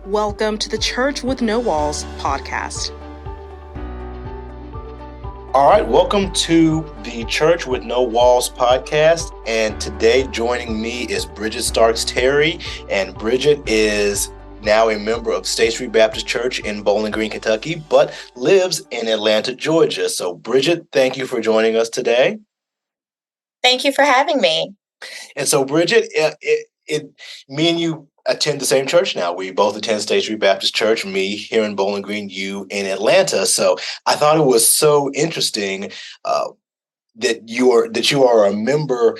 Welcome to the Church with No Walls podcast. All right, welcome to the Church with No Walls podcast. And today joining me is Bridgette Starks Terry. And Bridgette is now a member of State Street Baptist Church in Bowling Green, Kentucky, but lives in Atlanta, Georgia. So Bridgette, thank you for joining us today. Thank you for having me. And so Bridgette, me and you attend the same church now. We both attend State Street Baptist Church, me here in Bowling Green, you in Atlanta. So I thought it was so interesting that you are a member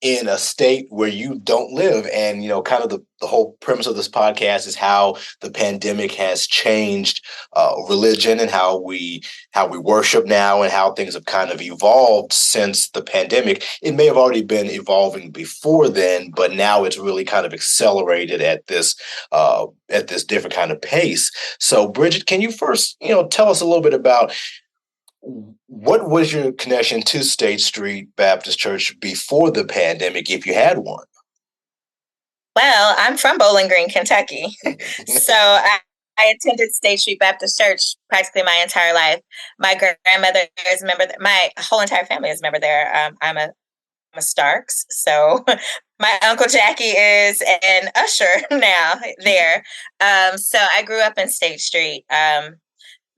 in a state where you don't live. And, you know, kind of the whole premise of this podcast is how the pandemic has changed religion and how we worship now and how things have kind of evolved since the pandemic. It may have already been evolving before then, but now it's really kind of accelerated at this different kind of pace. So Bridgette, can you first, tell us a little bit about what was your connection to State Street Baptist Church before the pandemic, if you had one? Well, I'm from Bowling Green, Kentucky. So I attended State Street Baptist Church practically my entire life. My grandmother is a member. My whole entire family is a member there. I'm a Starks. So my Uncle Jackie is an usher now there. So I grew up in State Street.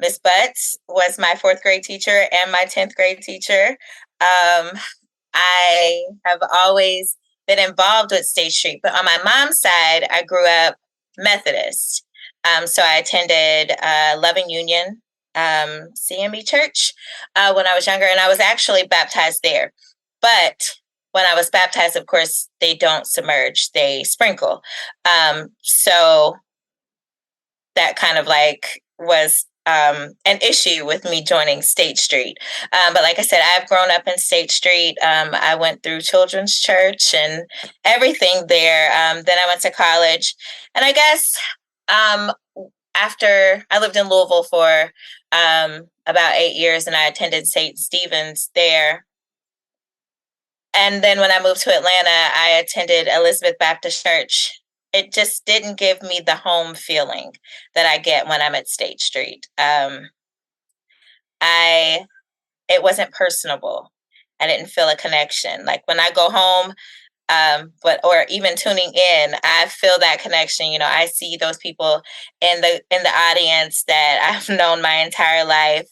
Miss Butts was my 4th grade teacher and my 10th grade teacher. I have always been involved with State Street, but on my mom's side, I grew up Methodist. So I attended Loving Union CME Church when I was younger, and I was actually baptized there. But when I was baptized, of course, they don't submerge, they sprinkle. So that kind of was an issue with me joining State Street. But like I said, I've grown up in State Street. I went through children's church and everything there. Then I went to college. And I guess after I lived in Louisville for about 8 years, and I attended St. Stephen's there. And then when I moved to Atlanta, I attended Elizabeth Baptist Church. It just didn't give me the home feeling that I get when I'm at State Street. It wasn't personable. I didn't feel a connection. Like when I go home, or even tuning in, I feel that connection. I see those people in the audience that I've known my entire life.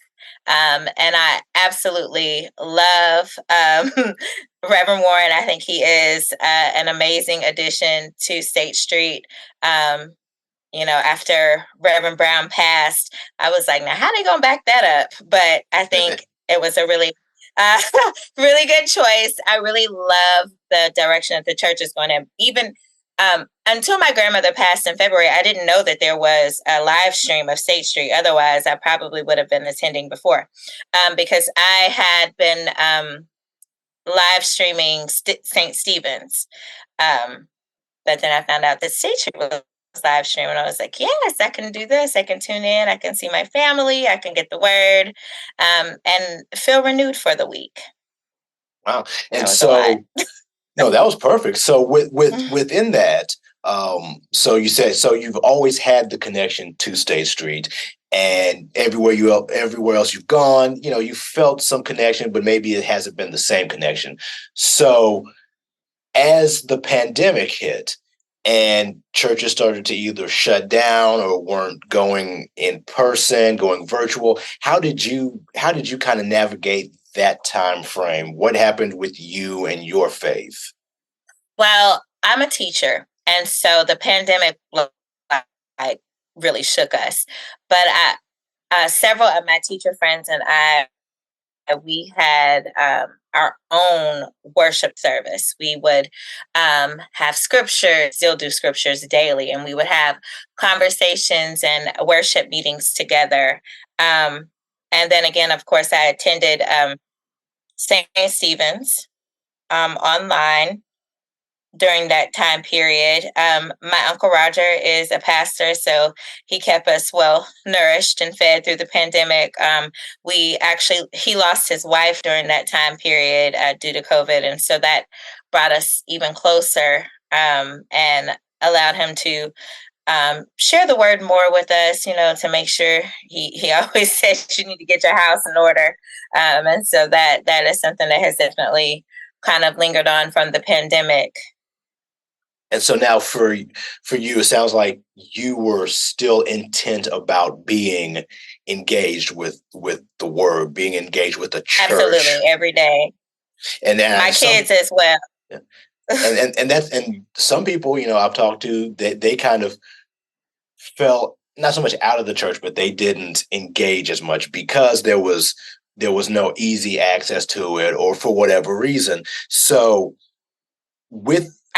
And I absolutely love Reverend Warren. I think he is an amazing addition to State Street. After Reverend Brown passed, I was like, now how are they going to back that up? But I think it was a really, really good choice. I really love the direction that the church is going in. Even until my grandmother passed in February, I didn't know that there was a live stream of State Street. Otherwise, I probably would have been attending before, because I had been live streaming St. Stephen's. But then I found out that State Street was live stream, and I was like, yes, I can do this. I can tune in. I can see my family. I can get the word, and feel renewed for the week. Wow. And so, no, that was perfect. So within that, so you said, so you've always had the connection to State Street, and everywhere else you've gone, you felt some connection, but maybe it hasn't been the same connection. So as the pandemic hit and churches started to either shut down or weren't going in person, going virtual, how did you kind of navigate that time frame? What happened with you and your faith? Well, I'm a teacher, and so the pandemic really shook us. But several of my teacher friends and I, we had our own worship service. We would have scriptures, still do scriptures daily, and we would have conversations and worship meetings together. And then again, of course, I attended St. Stephen's online during that time period. My Uncle Roger is a pastor, so he kept us well nourished and fed through the pandemic. He lost his wife during that time period due to COVID, and so that brought us even closer and allowed him to share the word more with us, to make sure he always says you need to get your house in order. And so that is something that has definitely kind of lingered on from the pandemic. And so now for you, it sounds like you were still intent about being engaged with the word, being engaged with the church. Absolutely, every day. And then my kids as well. Yeah. And some people, I've talked to, they kind of felt not so much out of the church, but they didn't engage as much because there was no easy access to it, or for whatever reason. So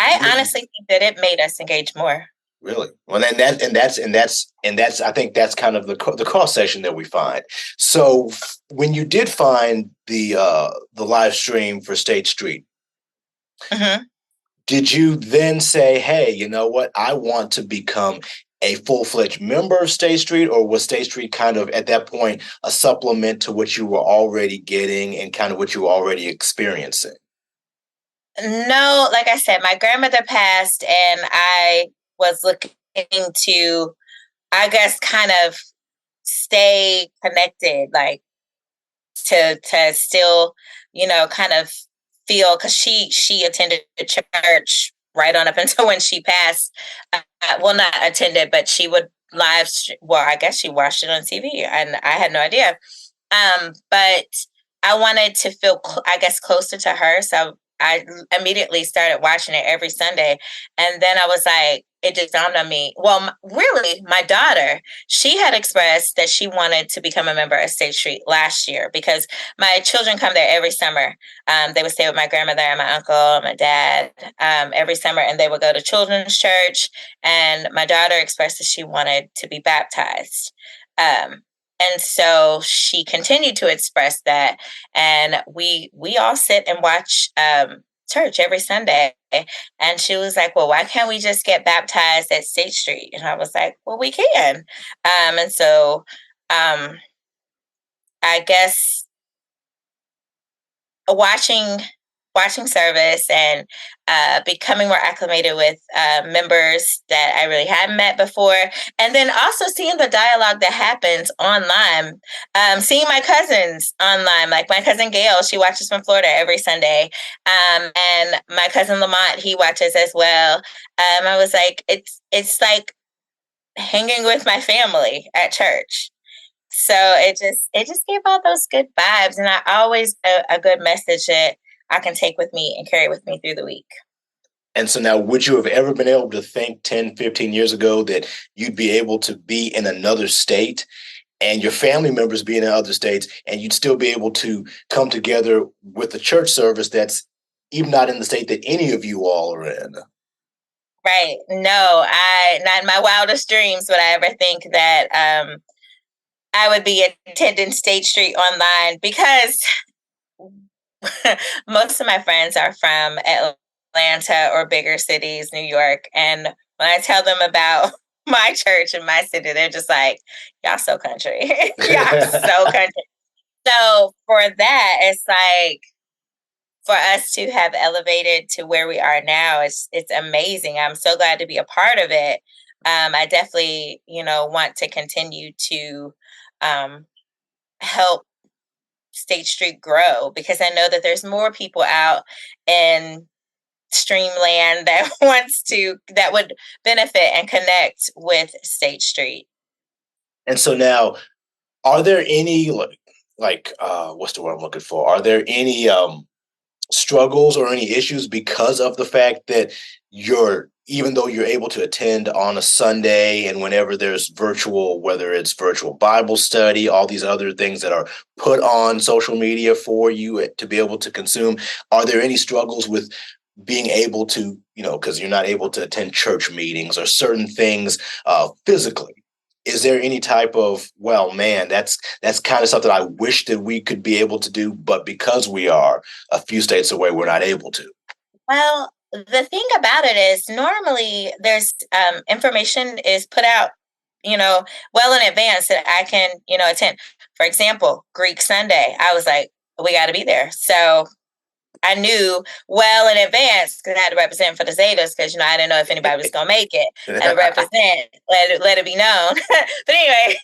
I honestly think that it made us engage more. Really? Well, that's I think that's kind of the cross section that we find. So when you did find the live stream for State Street, mm-hmm. Did you then say, hey, you know what, I want to become a full-fledged member of State Street, or was State Street kind of at that point a supplement to what you were already getting and kind of what you were already experiencing? No, like I said, my grandmother passed, and I was looking to, I guess, kind of stay connected, like to still, kind of feel, because she attended church right on up until when she passed. Well, not attended, but she would well, I guess she watched it on TV, and I had no idea. But I wanted to feel, I guess, closer to her, so I immediately started watching it every Sunday. And then I was like, it just dawned on me. Well, really, my daughter, she had expressed that she wanted to become a member of State Street last year, because my children come there every summer. They would stay with my grandmother and my uncle and my dad every summer, and they would go to children's church. And my daughter expressed that she wanted to be baptized. And so she continued to express that, and we all sit and watch church every Sunday. And she was like, well, why can't we just get baptized at State Street? And I was like, well, we can. And so I guess watching service and becoming more acclimated with members that I really hadn't met before. And then also seeing the dialogue that happens online, seeing my cousins online, like my cousin Gail, she watches from Florida every Sunday. And my cousin Lamont, he watches as well. I was like, it's like hanging with my family at church. So it just gave all those good vibes. And I always a good message that I can take with me and carry with me through the week. And so now, would you have ever been able to think 10, 15 years ago that you'd be able to be in another state and your family members be in other states, and you'd still be able to come together with a church service that's even not in the state that any of you all are in? Right. No, not in my wildest dreams would I ever think that I would be attending State Street online, because most of my friends are from Atlanta or bigger cities, New York. And when I tell them about my church in my city, they're just like, y'all so country. Y'all so country. So for that, it's like, for us to have elevated to where we are now, it's amazing. I'm so glad to be a part of it. I definitely, want to continue to help State Street grow, because I know that there's more people out in Streamland that would benefit and connect with State Street. And so now, are there any what's the word I'm looking for? Are there any struggles or any issues because of the fact that even though you're able to attend on a Sunday and whenever there's virtual, whether it's virtual Bible study, all these other things that are put on social media for you to be able to consume, are there any struggles with being able to, because you're not able to attend church meetings or certain things physically? Is there any type of, well, man, that's kind of something I wish that we could be able to do, but because we are a few states away, we're not able to? Well, the thing about it is, normally there's information is put out, well in advance that I can, attend. For example, Greek Sunday, I was like, we got to be there. So I knew well in advance because I had to represent for the Zetas because, I didn't know if anybody was going to make it. I had to represent, let it be known. But anyway,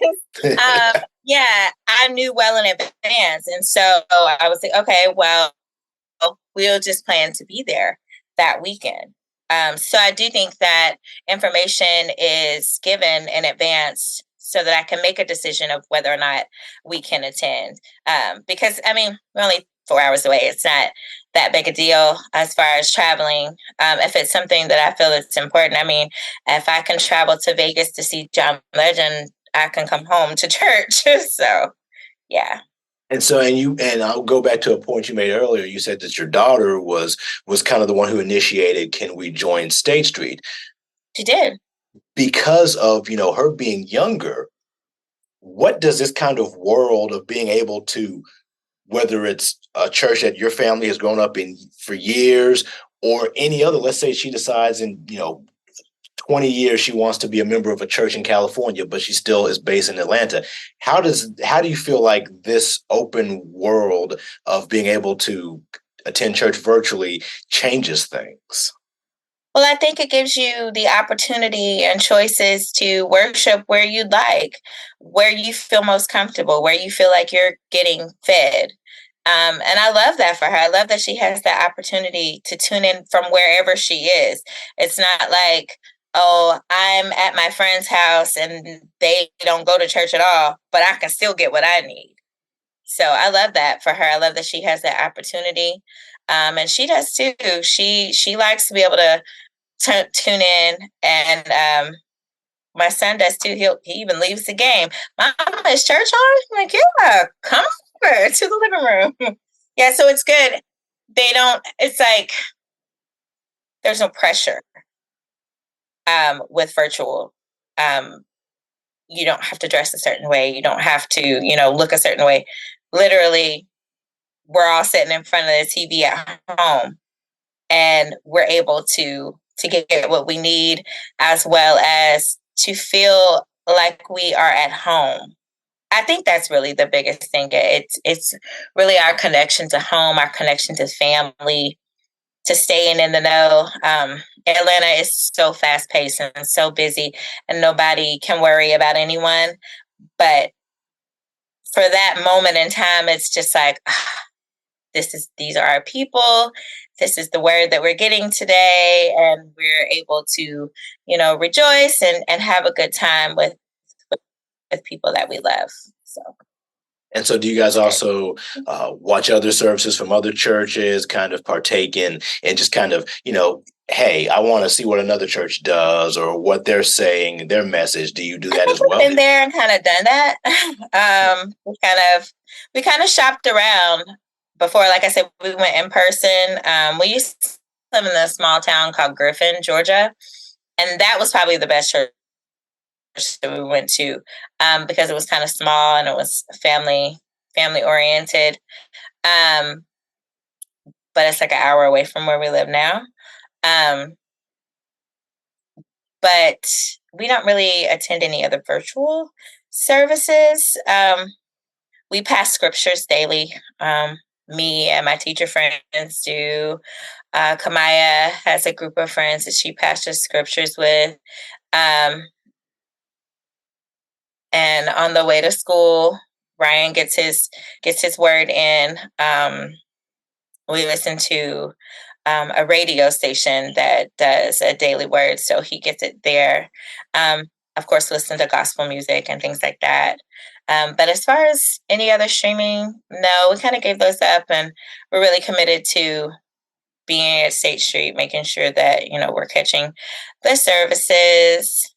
yeah, I knew well in advance. And so I was like, okay, well, we'll just plan to be there that weekend. So I do think that information is given in advance so that I can make a decision of whether or not we can attend. Because, we're only 4 hours away. It's not that big a deal as far as traveling. If it's something that I feel it's important, if I can travel to Vegas to see John Legend, I can come home to church. So, yeah. And so, and I'll go back to a point you made earlier. You said that your daughter was kind of the one who initiated, can we join State Street? She did. Because of, her being younger, what does this kind of world of being able to, whether it's a church that your family has grown up in for years or any other, let's say she decides in, 20 years she wants to be a member of a church in California, but she still is based in Atlanta. How do you feel like this open world of being able to attend church virtually changes things? Well, I think it gives you the opportunity and choices to worship where you'd like, where you feel most comfortable, where you feel like you're getting fed. And I love that for her. I love that she has that opportunity to tune in from wherever she is. It's not like, oh, I'm at my friend's house and they don't go to church at all, but I can still get what I need. So I love that for her. I love that she has that opportunity. And she does too. She likes to be able to tune in, and my son does too. He even leaves the game. Mom, is church on? I'm like, yeah, come over to the living room. Yeah, so it's good. It's like there's no pressure with virtual. You don't have to dress a certain way. You don't have to, look a certain way. Literally, we're all sitting in front of the TV at home, and we're able to get what we need, as well as to feel like we are at home. I think that's really the biggest thing. It's really our connection to home, our connection to family, to staying in the know. Atlanta is so fast paced and so busy, and nobody can worry about anyone. But for that moment in time, it's just like, these are our people. This is the word that we're getting today, and we're able to, rejoice and have a good time with people that we love. So. And so do you guys also watch other services from other churches, kind of partake in, and just kind of, hey, I want to see what another church does or what they're saying, their message. Do you do that as well? I've been there and kind of done that. We kind of shopped around before. Like I said, we went in person. We used to live in a small town called Griffin, Georgia. And that was probably the best church that we went to, because it was kind of small and it was family oriented. But it's like an hour away from where we live now. But we don't really attend any other virtual services. We pass scriptures daily. Me and my teacher friends do. Kamaya has a group of friends that she passes scriptures with. And on the way to school, Ryan gets his word in. We listen to a radio station that does a daily word, so he gets it there. Of course, listen to gospel music and things like that. But as far as any other streaming, no, we kind of gave those up, and we're really committed to being at State Street, making sure that, we're catching the services.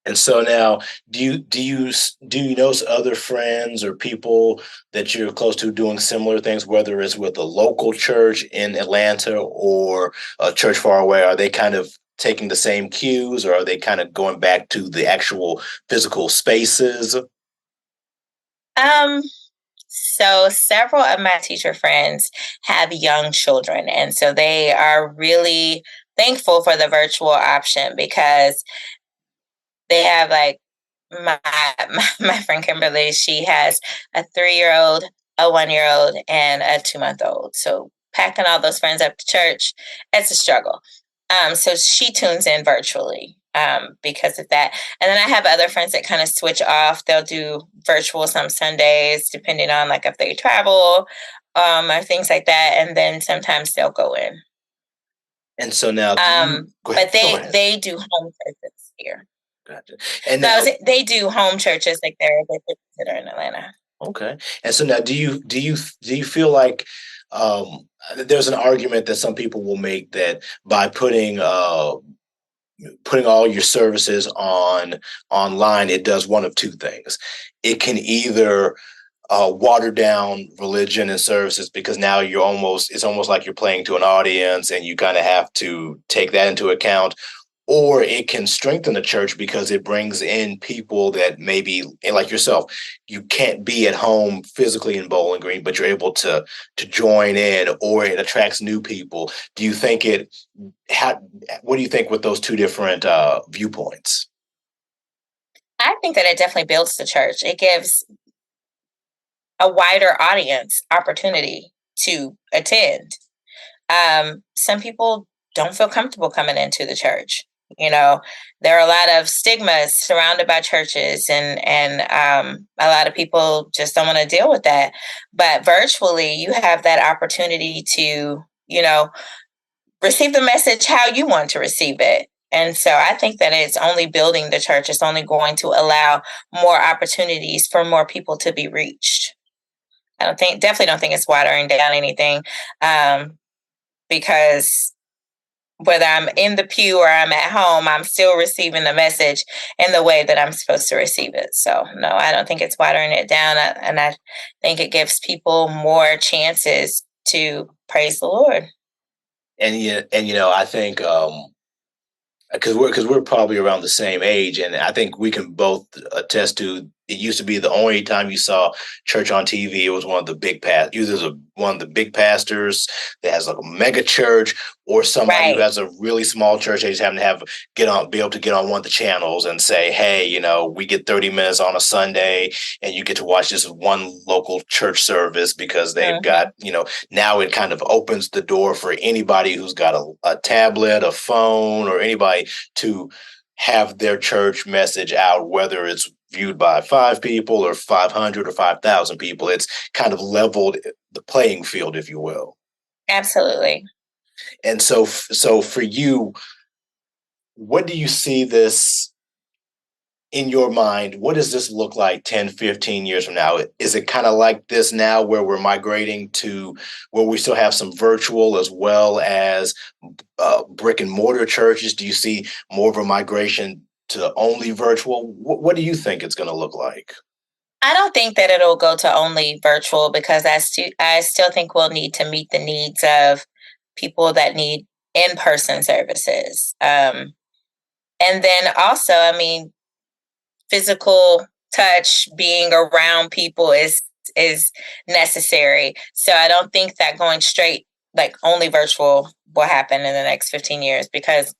And so now, do you know other friends or people that you're close to doing similar things, whether it's with a local church in Atlanta or a church far away? Are they kind of taking the same cues, or are they kind of going back to the actual physical spaces? So several of my teacher friends have young children, and so they are really thankful for the virtual option, because they have, like, my friend Kimberly, she has a 3-year-old, a 1-year-old, and a 2-month-old. So packing all those friends up to church, it's a struggle. So she tunes in virtually because of that. And then I have other friends that kind of switch off. They'll do virtual some Sundays, depending on like if they travel or things like that. And then sometimes they'll go in. And so now, but they do home churches here. Gotcha. And now, they do home churches like they're in Atlanta. Okay. And so now, do you feel like there's an argument that some people will make that by putting all your services online, it does one of two things. It can either water down religion and services because now it's almost like you're playing to an audience and you kind of have to take that into account. Or it can strengthen the church because it brings in people that maybe, like yourself, you can't be at home physically in Bowling Green, but you're able to join in, or it attracts new people. Do you think what do you think with those two different viewpoints? I think that it definitely builds the church. It gives a wider audience opportunity to attend. Some people don't feel comfortable coming into the church. There are a lot of stigmas surrounded by churches, and a lot of people just don't want to deal with that. But virtually, you have that opportunity to, receive the message how you want to receive it. And so I think that it's only building the church. It's only going to allow more opportunities for more people to be reached. Definitely don't think it's watering down anything, because whether I'm in the pew or I'm at home, I'm still receiving the message in the way that I'm supposed to receive it. So, no, I don't think it's watering it down. And I think it gives people more chances to praise the Lord. And I think because we're probably around the same age, and I think we can both attest to, it used to be the only time you saw church on TV, it was one of the big one of the big pastors that has like a mega church, or somebody who has a really small church. They just happen to be able to get on one of the channels and say, hey, we get 30 minutes on a Sunday and you get to watch this one local church service because they've got, now it kind of opens the door for anybody who's got a tablet, a phone, or anybody to have their church message out, whether it's viewed by 5 people or 500 or 5,000 people. It's kind of leveled the playing field, if you will. Absolutely. And so for you, what do you see this in your mind? What does this look like 10, 15 years from now? Is it kind of like this now where we're migrating to where we still have some virtual as well as brick and mortar churches? Do you see more of a migration to only virtual? What do you think it's going to look like? I don't think that it'll go to only virtual, because I still think we'll need to meet the needs of people that need in-person services. And then also, physical touch, being around people is necessary. So I don't think that going straight, like only virtual, will happen in the next 15 years, because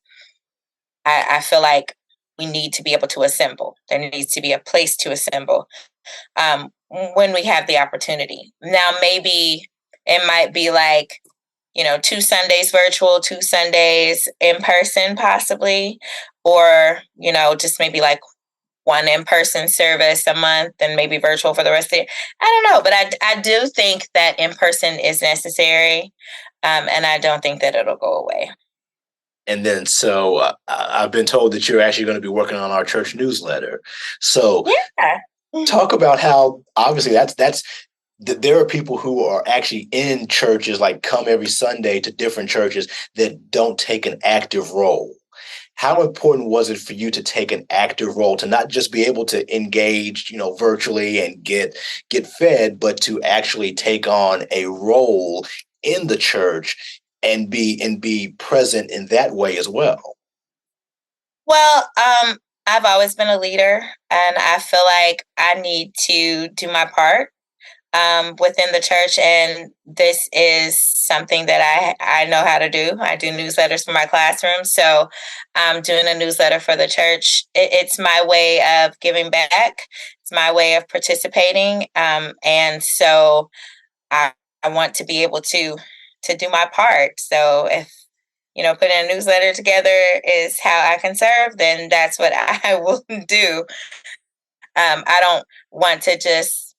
I feel like we need to be able to assemble. There needs to be a place to assemble when we have the opportunity. Now, maybe it might be like, 2 Sundays virtual, 2 Sundays in person, possibly, or, just maybe like one in-person service a month and maybe virtual for the rest of it. I don't know, but I do think that in-person is necessary, and I don't think that it'll go away. And then, so I've been told that you're actually going to be working on our church newsletter. So talk about how, obviously, there are people who are actually in churches, like come every Sunday to different churches that don't take an active role. How important was it for you to take an active role, to not just be able to engage, virtually and get fed, but to actually take on a role in the church and be present in that way as well? Well, I've always been a leader, and I feel like I need to do my part within the church, and this is something that I know how to do. I do newsletters for my classroom, so I'm doing a newsletter for the church. It's my way of giving back. It's my way of participating, and so I want to be able to to do my part. So if, putting a newsletter together is how I can serve, then that's what I will do. I don't want to just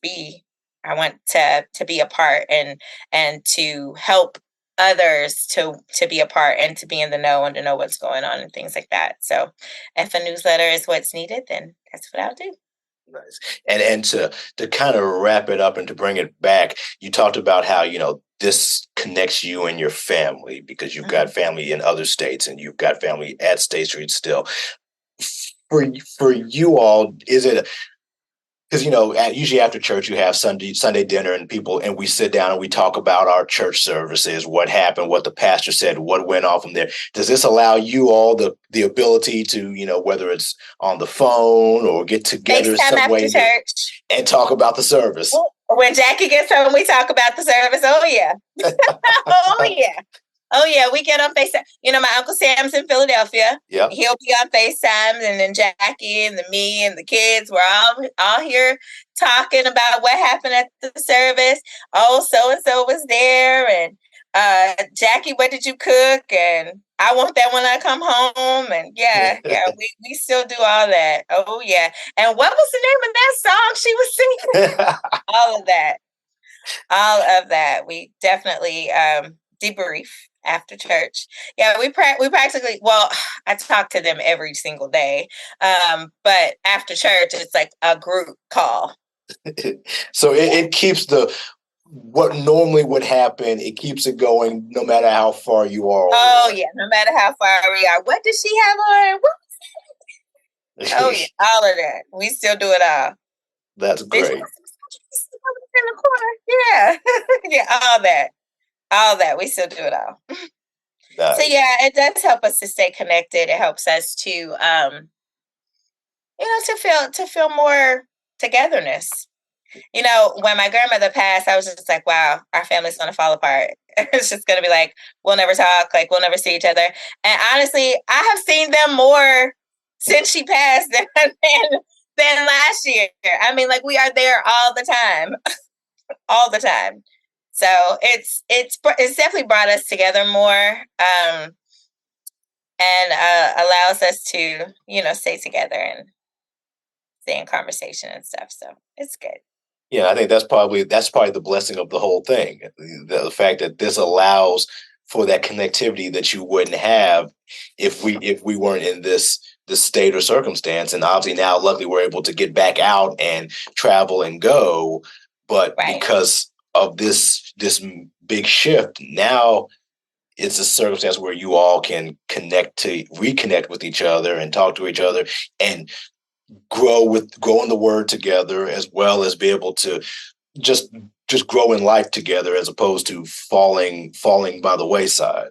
be. I want to be a part and to help others to be a part and to be in the know and to know what's going on and things like that. So if a newsletter is what's needed, then that's what I'll do. Nice. And to kind of wrap it up and to bring it back, you talked about how, this connects you and your family because you've got family in other states and you've got family at State Street still. For you all, is it because usually after church you have Sunday dinner and we sit down and we talk about our church services, what happened, what the pastor said, what went on from there. Does this allow you all the ability to whether it's on the phone or get together some way and talk about the service? When Jackie gets home, we talk about the service. Oh yeah, oh yeah. We get on FaceTime. My Uncle Sam's in Philadelphia. Yeah, he'll be on FaceTime, and then Jackie and me and the kids, we're all here talking about what happened at the service. Oh, so and so was there, and Jackie, what did you cook? And I want that when I come home. And yeah, we still do all that. Oh yeah. And what was the name of that song she was singing? All of that. We definitely debrief after church. Yeah, we practically, I talk to them every single day. But after church, it's like a group call. So it keeps what normally would happen, it keeps it going no matter how far you are. Oh yeah, no matter how far we are. What does she have on? Oh yeah, all of that. We still do it all. That's great. In the corner. Yeah. Yeah, all that. We still do it all. Nice. So yeah, it does help us to stay connected. It helps us to to feel more togetherness. When my grandmother passed, I was just like, wow, our family's going to fall apart. It's just going to be like, we'll never talk, like we'll never see each other. And honestly, I have seen them more since she passed than last year. I mean, like we are there all the time, all the time. So it's definitely brought us together more and allows us to, stay together and stay in conversation and stuff. So it's good. Yeah, I think that's probably the blessing of the whole thing. The fact that this allows for that connectivity that you wouldn't have if we weren't in this state or circumstance. And obviously now, luckily, we're able to get back out and travel and go. But because of this big shift, now it's a circumstance where you all can reconnect with each other and talk to each other and grow in the word together, as well as be able to just grow in life together, as opposed to falling by the wayside.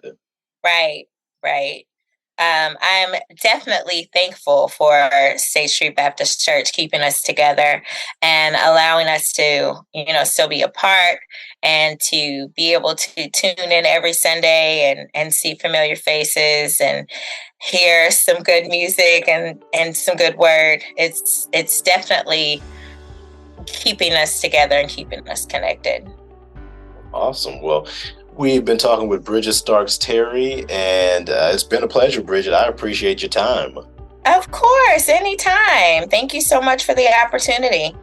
Right. I'm definitely thankful for State Street Baptist Church keeping us together and allowing us to, still be a part and to be able to tune in every Sunday and see familiar faces and hear some good music and some good word. It's definitely keeping us together and keeping us connected. Awesome. Well, we've been talking with Bridgette Starks Terry, and it's been a pleasure, Bridgette. I appreciate your time. Of course, anytime. Thank you so much for the opportunity.